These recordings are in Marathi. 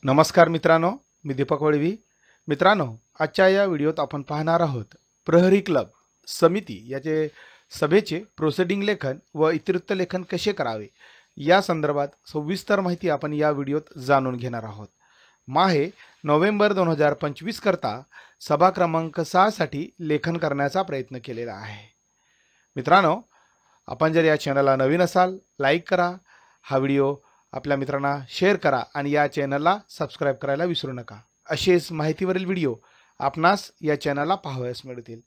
नमस्कार मित्रांनो, मी दीपक वळवी. मित्रांनो, आजच्या या व्हिडिओत आपण पाहणार आहोत प्रहरी क्लब समिती याचे सभेचे प्रोसिडिंग लेखन व इतिवृत्त लेखन कसे करावे या संदर्भात सविस्तर माहिती आपण या व्हिडिओत जाणून घेणार आहोत. माहे नोव्हेंबर 2025 करता सभा क्रमांक 6 साठी लेखन करण्याचा प्रयत्न केलेला आहे. मित्रांनो, आपण जर या चॅनलला नवीन असाल, लाईक करा, हा व्हिडिओ आपल्या मित्रांना शेअर करा आणि या चॅनलला सबस्क्राईब करायला विसरू नका. असेच माहितीवरील व्हिडिओ आपणास या चॅनलला पाहावयास मिळतील.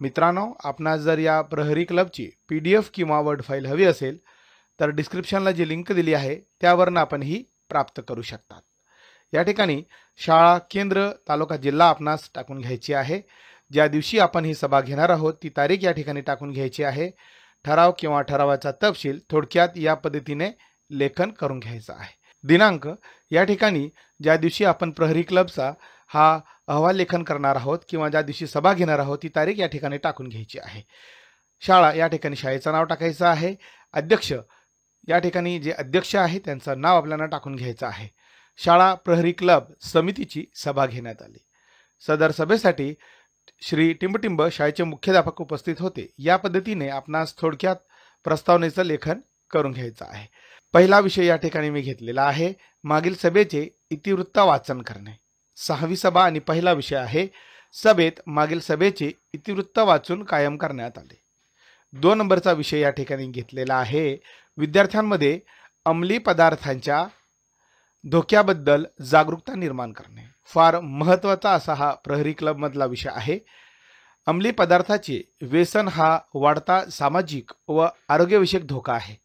मित्रांनो, आपणास जर या प्रहरी क्लबची PDF किंवा वर्ड फाईल हवी असेल तर डिस्क्रिप्शनला जी लिंक दिली आहे त्यावरून आपण ही प्राप्त करू शकतात. या ठिकाणी शाळा, केंद्र, तालुका, जिल्हा आपणास टाकून घ्यायची आहे. ज्या दिवशी आपण ही सभा घेणार आहोत ती तारीख या ठिकाणी टाकून घ्यायची आहे. ठराव किंवा ठरावाचा तपशील थोडक्यात या पद्धतीने लेखन करून घ्यायचा आहे. दिनांक या ठिकाणी ज्या दिवशी आपण प्रहरी क्लबचा हा अहवाल लेखन करणार आहोत किंवा ज्या दिवशी सभा घेणार आहोत ती तारीख या ठिकाणी टाकून घ्यायची आहे. शाळा या ठिकाणी शाळेचं नाव टाकायचं आहे. अध्यक्ष या ठिकाणी जे अध्यक्ष आहे त्यांचं नाव आपल्याला टाकून घ्यायचं आहे. शाळा प्रहरी क्लब समितीची सभा घेण्यात आली. सदर सभेसाठी श्री टिंबटिंब शाळेचे मुख्याध्यापक उपस्थित होते. या पद्धतीने आपणास थोडक्यात प्रस्तावनेचं लेखन करून घ्यायचं आहे. पहिला विषय या ठिकाणी मी घेतलेला आहे मागील सभेचे इतिवृत्त वाचन करणे. 6वी सभा आणि पहिला विषय आहे सभेत मागील सभेचे इतिवृत्त वाचून कायम करण्यात आले. 2 नंबरचा विषय या ठिकाणी घेतलेला आहे विद्यार्थ्यांमध्ये अंमली पदार्थांच्या धोक्याबद्दल जागरूकता निर्माण करणे. फार महत्त्वाचा असा हा प्रहरी क्लब मधला विषय आहे. अंमली पदार्थाचे व्यसन हा वाढता सामाजिक व आरोग्यविषयक धोका आहे.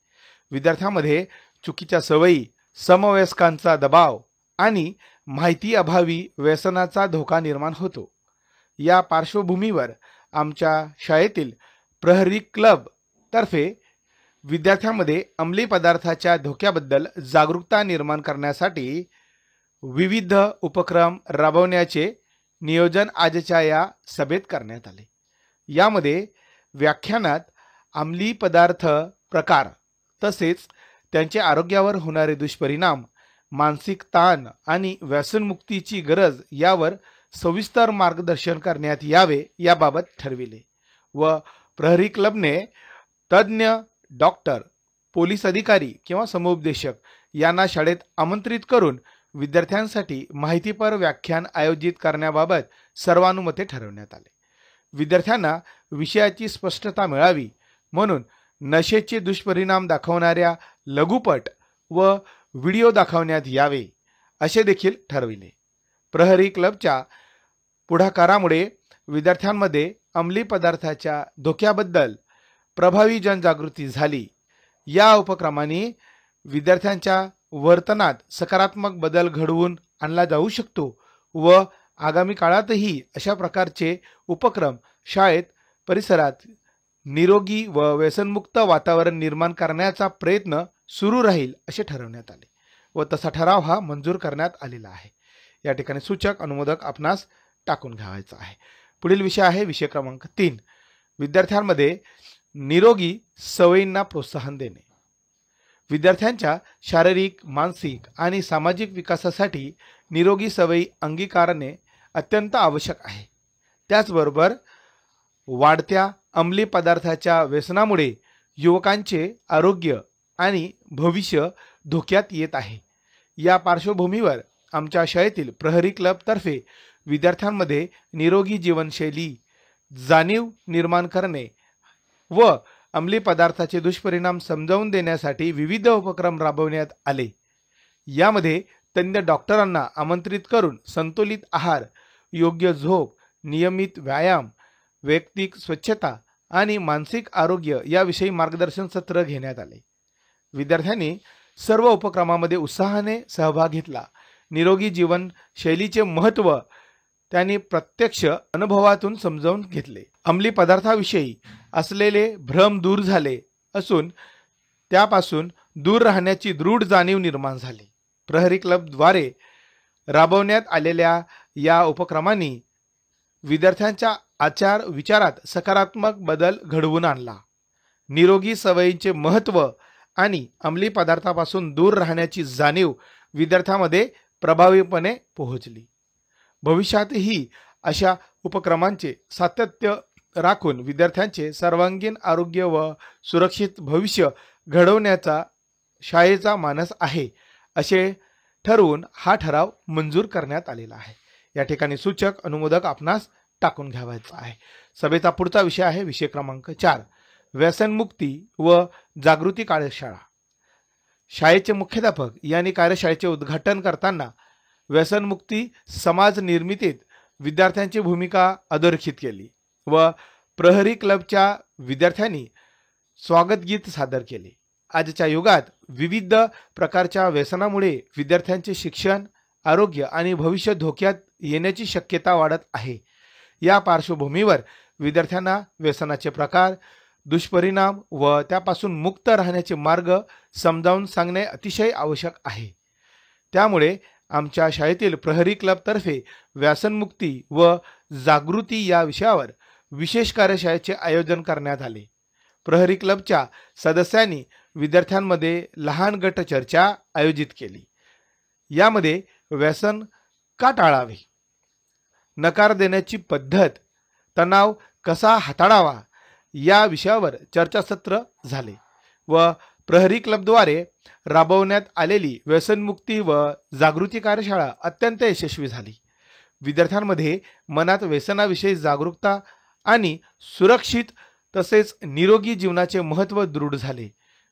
विद्यार्थ्यांमध्ये चुकीच्या सवयी, समवयस्कांचा दबाव आणि माहिती अभावी व्यसनाचा धोका निर्माण होतो. या पार्श्वभूमीवर आमच्या शाळेतील प्रहरी क्लब तर्फे विद्यार्थ्यांमध्ये अंमली पदार्थाच्या धोक्याबद्दल जागरूकता निर्माण करण्यासाठी विविध उपक्रम राबवण्याचे नियोजन आजच्या या सभेत करण्यात आले. यामध्ये व्याख्यानात अंमली पदार्थ प्रकार तसेच त्यांचे आरोग्यावर होणारे दुष्परिणाम, मानसिक ताण आणि व्यसनमुक्तीची गरज यावर सविस्तर मार्गदर्शन करण्यात यावे याबाबत ठरविले व प्रहरी क्लबने तज्ज्ञ डॉक्टर, पोलीस अधिकारी किंवा समुपदेशक यांना शाळेत आमंत्रित करून विद्यार्थ्यांसाठी माहितीपर व्याख्यान आयोजित करण्याबाबत सर्वानुमते ठरवण्यात आले. विद्यार्थ्यांना विषयाची स्पष्टता मिळावी म्हणून नशेचे दुष्परिणाम दाखवणाऱ्या लघुपट व व्हिडिओ दाखवण्यात यावे असे देखील ठरविले. प्रहरी क्लबच्या पुढाकारामुळे विद्यार्थ्यांमध्ये अंमली पदार्थाच्या धोक्याबद्दल प्रभावी जनजागृती झाली. या उपक्रमाने विद्यार्थ्यांच्या वर्तनात सकारात्मक बदल घडवून आणला जाऊ शकतो व आगामी काळातही अशा प्रकारचे उपक्रम शाळेत परिसरात निरोगी व व्यसनमुक्त वातावरण निर्माण करण्याचा प्रयत्न सुरू राहील असे ठरवण्यात आले व तसा ठराव हा मंजूर करण्यात आलेला आहे. या ठिकाणी सूचक अनुमोदक आपणास टाकून घ्यायचा आहे. पुढील विषय आहे विषय क्रमांक 3 विद्यार्थ्यांमध्ये निरोगी सवयींना प्रोत्साहन देणे. विद्यार्थ्यांच्या शारीरिक, मानसिक आणि सामाजिक विकासासाठी निरोगी सवयी अंगीकारणे अत्यंत आवश्यक आहे. त्याचबरोबर वाढत्या अंमली पदार्थाच्या व्यसनामुळे युवकांचे आरोग्य आणि भविष्य धोक्यात येत आहे. या पार्श्वभूमीवर आमच्या शाळेतील प्रहरी क्लब तर्फे विद्यार्थ्यांमध्ये निरोगी जीवनशैली जाणीव निर्माण करणे व अंमली पदार्थाचे दुष्परिणाम समजावून देण्यासाठी विविध उपक्रम राबवण्यात आले. यामध्ये तज्ज्ञ डॉक्टरांना आमंत्रित करून संतुलित आहार, योग्य झोप, नियमित व्यायाम, वैयक्तिक स्वच्छता आणि मानसिक आरोग्य याविषयी मार्गदर्शन सत्र घेण्यात आले. विद्यार्थ्यांनी सर्व उपक्रमामध्ये उत्साहाने सहभाग घेतला. निरोगी जीवनशैलीचे महत्त्व त्यांनी प्रत्यक्ष अनुभवातून समजावून घेतले. अंमली पदार्थाविषयी असलेले भ्रम दूर झाले असून त्यापासून दूर राहण्याची दृढ जाणीव निर्माण झाली. प्रहरी क्लबद्वारे राबवण्यात आलेल्या या उपक्रमांनी विद्यार्थ्यांच्या आचार विचारात सकारात्मक बदल घडवून आणला. निरोगी सवयींचे महत्त्व आणि अंमली पदार्थापासून दूर राहण्याची जाणीव विद्यार्थ्यांमध्ये प्रभावीपणे पोहोचली. भविष्यातही अशा उपक्रमांचे सातत्य राखून विद्यार्थ्यांचे सर्वांगीण आरोग्य व सुरक्षित भविष्य घडवण्याचा शाळेचा मानस आहे असे ठरवून हा ठराव मंजूर करण्यात आलेला आहे. या ठिकाणी सूचक अनुमोदक आपणास टाकून घ्यावायचा आहे. सभेचा पुढचा विषय आहे विषय क्रमांक 4, व्यसनमुक्ती व जागृती कार्यशाळा. शाळेचे मुख्याध्यापक यांनी कार्यशाळेचे उद्घाटन करताना व्यसनमुक्ती समाज निर्मितीत विद्यार्थ्यांची भूमिका अधोरेखित केली व प्रहरी क्लबच्या विद्यार्थ्यांनी स्वागत गीत सादर केले. आजच्या युगात विविध प्रकारच्या व्यसनामुळे विद्यार्थ्यांचे शिक्षण, आरोग्य आणि भविष्य धोक्यात येण्याची शक्यता वाढत आहे. या पार्श्वभूमीवर विद्यार्थ्यांना व्यसनाचे प्रकार, दुष्परिणाम व त्यापासून मुक्त राहण्याचे मार्ग समजावून सांगणे अतिशय आवश्यक आहे. त्यामुळे आमच्या शाळेतील प्रहरी क्लबतर्फे व्यसनमुक्ती व जागृती या विषयावर विशेष कार्यशाळेचे आयोजन करण्यात आले. प्रहरी क्लबच्या सदस्यांनी विद्यार्थ्यांमध्ये लहान गट चर्चा आयोजित केली. यामध्ये व्यसन का टाळावे, नकार देण्याची पद्धत, तणाव कसा हाताळावा या विषयावर चर्चासत्र झाले व प्रहरी क्लबद्वारे राबवण्यात आलेली व्यसनमुक्ती व जागृती कार्यशाळा अत्यंत यशस्वी झाली. विद्यार्थ्यांमध्ये मनात व्यसनाविषयी जागरूकता आणि सुरक्षित तसेच निरोगी जीवनाचे महत्त्व दृढ झाले.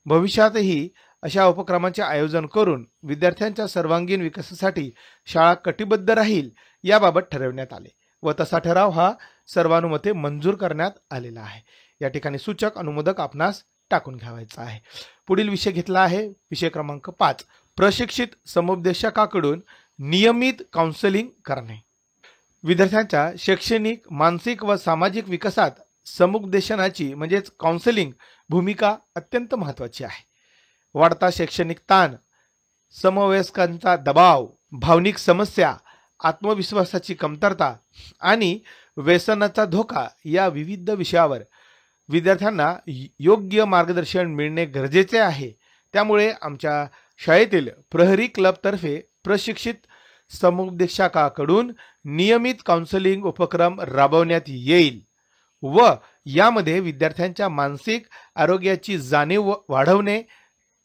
भविष्यातही अशा उपक्रमांचे आयोजन करून विद्यार्थ्यांच्या सर्वांगीण विकासासाठी शाळा कटिबद्ध राहील याबाबत ठरवण्यात आले व तसा ठराव हा सर्वानुमते मंजूर करण्यात आलेला आहे. या ठिकाणी सूचक अनुमोदक आपणास टाकून घ्यावायचा आहे. पुढील विषय घेतला आहे विषय क्रमांक 5, प्रशिक्षित समुपदेशकाकडून नियमित काउन्सिलिंग करणे. विद्यार्थ्यांच्या शैक्षणिक, मानसिक व सामाजिक विकासात समुपदेशनाची म्हणजेच काउन्सिलिंग भूमिका अत्यंत महत्त्वाची आहे. वाढता शैक्षणिक ताण, समवयस्कांचा दबाव, भावनिक समस्या, आत्मविश्वासाची कमतरता आणि व्यसनाचा धोका या विविध विषयावर विद्यार्थ्यांना योग्य मार्गदर्शन मिळणे गरजेचे आहे. त्यामुळे आमच्या शाळेतील प्रहरी क्लबतर्फे प्रशिक्षित समुपदेशकाकडून नियमित काउन्सिलिंग उपक्रम राबवण्यात येईल व यामध्ये विद्यार्थ्यांच्या मानसिक आरोग्याची जाणीव वाढवणे,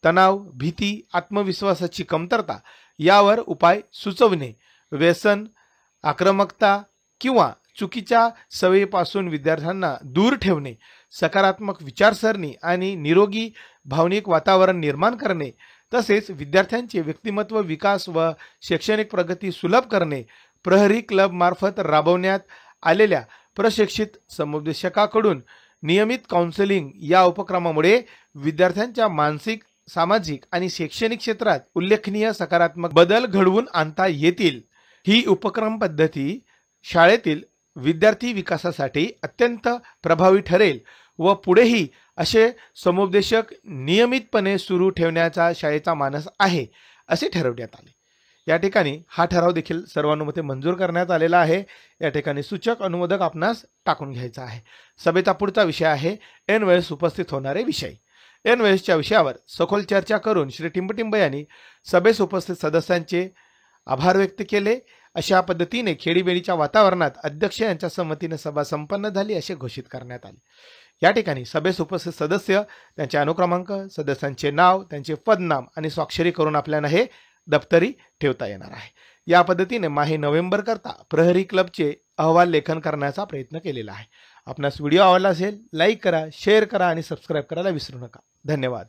तणाव, भीती, आत्मविश्वासाची कमतरता यावर उपाय सुचवणे, व्यसन, आक्रमकता किंवा चुकीच्या सवयीपासून विद्यार्थ्यांना दूर ठेवणे, सकारात्मक विचारसरणी आणि निरोगी भावनिक वातावरण निर्माण करणे, तसेच विद्यार्थ्यांचे व्यक्तिमत्व विकास व शैक्षणिक प्रगती सुलभ करणे. प्रहरी क्लब मार्फत राबवण्यात आलेल्या प्रशिक्षित समुपदेशकाकडून नियमित काउन्सिलिंग या उपक्रमामुळे विद्यार्थ्यांच्या मानसिक, सामाजिक आणि शैक्षणिक क्षेत्रात उल्लेखनीय सकारात्मक बदल घडवून आणता येतील. ही उपक्रम पद्धती शाळेतील विद्यार्थी विकासासाठी अत्यंत प्रभावी ठरेल व पुढेही असे समुपदेशक नियमितपणे सुरू ठेवण्याचा शाळेचा मानस आहे असे ठरवण्यात आले. या ठिकाणी हा ठराव देखील सर्वानुमते मंजूर करण्यात आलेला आहे. या ठिकाणी सूचक अनुमोदक आपणास टाकून घ्यायचा आहे. सभेचा पुढचा विषय आहे ऐन वेळेस उपस्थित होणारे विषय. ऐन वेळेसच्या विषयावर सखोल चर्चा करून श्री टिंबटिंब यांनी सभेस उपस्थित सदस्यांचे आभार व्यक्त केले. अशा पद्धतीने खेडीमेडीच्या वातावरणात अध्यक्ष यांच्या संमतीने सभा संपन्न झाली असे घोषित करण्यात आले. या ठिकाणी सभेस उपस्थित सदस्य, त्यांचे अनुक्रमांक, सदस्यांचे नाव, त्यांचे पदनाम आणि स्वाक्षरी करून आपल्याला हे दप्तरी ठेवता येणार आहे. या पद्धतीने माहे नोव्हेंबर करता प्रहरी क्लबचे अहवाल लेखन करण्याचा प्रयत्न केलेला आहे. आपणास व्हिडिओ आवडला असेल लाईक करा, शेअर करा आणि सबस्क्राईब करायला विसरू नका. धन्यवाद.